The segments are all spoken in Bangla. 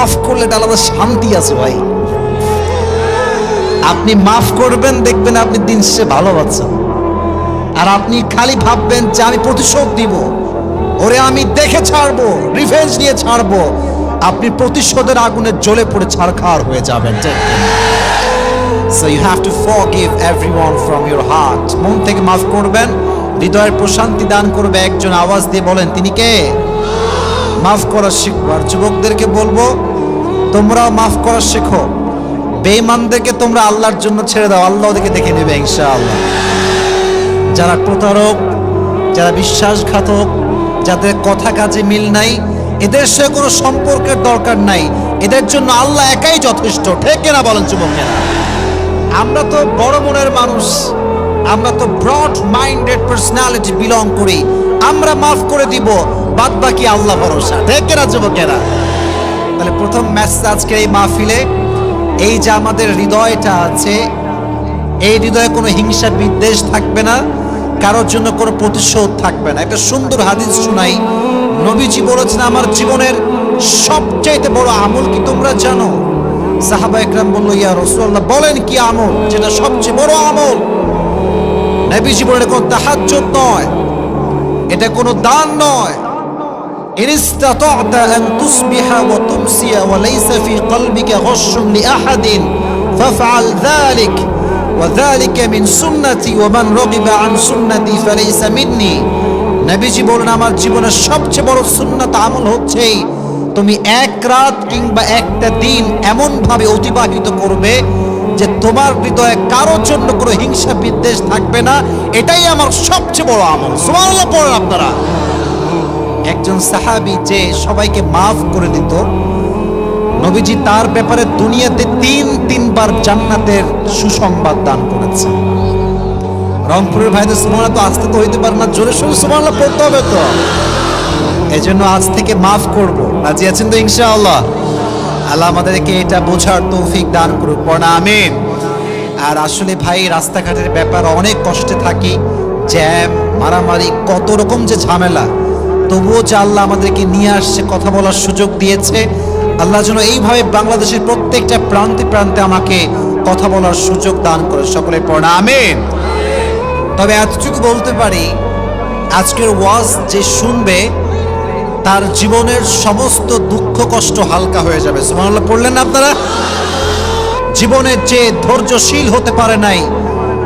মাফ করলে একটা আলাদা শান্তি আছে ভাই। আপনি মাফ করবেন, দেখবেন আপনি দিন শেষে ভালো পাচ্ছেন। আর আপনি খালি ভাববেন যে আমি প্রতিশোধ দিব, ওরে আমি দেখে ছাড়বো, রিভেঞ্জ নিয়ে ছাড়বো, আপনি প্রতিশোধের আগুনে জ্বলে পড়ে ছারখার হয়ে যাবেন। So you have to forgive everyone from your heart. মন থেকে মাফ করবেন, হৃদয়ের প্রশান্তি দান করবে। একজন আওয়াজ দিয়ে বলেন, তিনি কে? মাফ করা শিখবো। আর যুবকদেরকে বলবো, তোমরাও মাফ করা শেখো। বেঈমানদেরকে তোমরা আল্লাহর জন্য ছেড়ে দাও, আল্লাহ ওদেরকে দেখে নেবে ইনশাআল্লাহ। যারা প্রতারক, যারা বিশ্বাসঘাতক, যাদের কথা কাজে মিল নাই, এদের সাথে কোনো সম্পর্কের দরকার নাই, এদের জন্য আল্লাহ একাই যথেষ্ট। ঠিক কিনা বলেন যুবকেরা? আমরা তো বড় মনের মানুষ, আমরা তো ব্রড মাইন্ডেড পার্সোনালিটি বিলং করি, আমরা মাফ করে দিব, বাদ বাকি আল্লাহ ভরসা। ঠিক কিনা যুবকেরা? তাহলে প্রথম মেসেজ আজকের এই মাহফিলে, এই যে আমাদের হৃদয়টা আছে, এই হৃদয়ে কোনো হিংসা বিদ্বেষ থাকবে না, কারোর জন্য কোনো প্রতিশোধ থাকবে না। একটা সুন্দর হাদিস শোনাই। নবীজি বলেছেন, আমার জীবনের সবচাইতে বড় আমল কি তোমরা জানো? সাহাবা একরাম বলল, ইয়া রাসূলুল্লাহ, বলেন কি আমল যেটা সবচেয়ে বড় আমল? নবীজি বলেন, কোন তাহাজ্জুদ নয়, এটা কোনো দান নয়। ইন ইসতাতা'তা আন তুসবিহা ওয়া তুমসিয়া ওয়া লাইসা ফি কলবিকা গাশশুন লিআহাদিন ফাফআল যালিক ওয়া যালিকা মিন সুন্নতি ওয়া মান রাগিবা আন সুন্নতি ফালাইসা মিন্নি। নবীজি বলেন, আমার জীবনের সবচেয়ে বড় সুন্নাত আমল হচ্ছে তুমি এক রাত কিংবা একটা দিন এমন ভাবে অতিবাহিত করবে যে তোমার হৃদয়ে কারোর জন্য কোনো হিংসা বিদ্বেষ থাকবে না। এটাই আমার সবচেয়ে বড় আমল। সুবহানাল্লাহ পড়েন আপনারা। একজন সাহাবী যে সবাইকে মাফ করে দিত, নবীজি তার ব্যাপারে দুনিয়াতে তিনবার জান্নাতের সুসংবাদ দান করেছেন। রংপুরের ভাইদের সুবহানাল্লাহ তো আসতে তো হইতে পারে না, জোরে সোরে সুবহানাল্লাহ পড়তে হবে তো। এজন্য আজ থেকে মাফ করব। রাজি আছেন তো ইনশাআল্লাহ? আল্লাহ আমাদেরকে এটা বোঝার তৌফিক দান করুক, পড়া আমিন। আর আসলে ভাই, রাস্তাঘাটের ব্যাপার অনেক কষ্টে থাকি, জ্যাম, মারামারি, কত রকম যে ঝামেলা, তবুও যে আল্লাহ আমাদেরকে নিয়ে আসছে, কথা বলার সুযোগ দিয়েছে, আল্লাহ যেন এইভাবে বাংলাদেশের প্রত্যেকটা প্রান্তে প্রান্তে আমাকে কথা বলার সুযোগ দান করে। সকলে পড়া আমিন। তবে এতটুকু বলতে পারি, আজকের ওয়াজ যে শুনবে তার জীবনের সমস্ত দুঃখ কষ্ট হালকা হয়ে যাবে। সুবহানাল্লাহ পড়লেন না আপনারা? জীবনে যে ধৈর্যশীল হতে পারে নাই,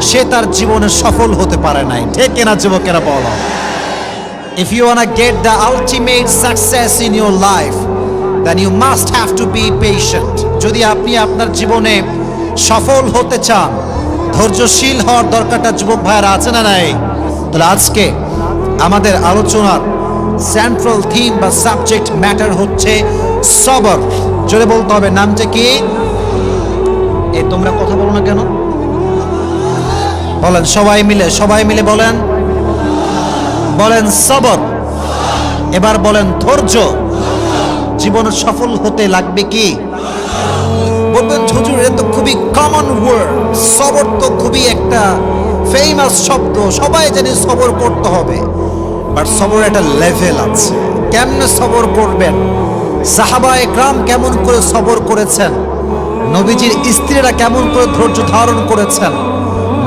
সে তার জীবনে সফল হতে পারে নাই। ঠিক কিনা যুবকেরা বলো? If you wanna get the ultimate success in your life, then you must have to be patient. যদি আপনি আপনার জীবনে সফল হতে চান, ধৈর্যশীল হওয়ার দরকারটা যুবক ভাইয়েরা আছে না নাই? তাহলে আজকে আমাদের আলোচনার সেন্ট্রাল থিম বা সাবজেক্ট ম্যাটার হচ্ছে সবর। জোরে বলতে হবে, নামটা কি? এই তোমরা কথা বলো না কেন? বলেন সবাই মিলে বলেন, বলেন সবর। এবার বলেন ধৈর্য। জীবনে সফল হতে লাগবে কি? বলবেন হুজুর, এটা তো খুবই কমন ওয়ার্ড, সবর তো খুবই একটা ফেমাস শব্দ, সবাই জানে সবর করতে হবে। বাট সবর একটা লেভেল আছে। কেমনে সবর করবেন? সাহাবা একরাম কেমন করে সবর করেছেন, নবীজির স্ত্রীরা কেমন করে ধৈর্য ধারণ করেছেন,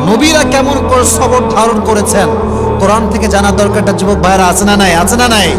নবীরা কেমন করে সবর ধারণ করেছেন, কোরআন থেকে জানার দরকারটা যুবক ভাইয়েরা আছে না নাই? আছে না নাই?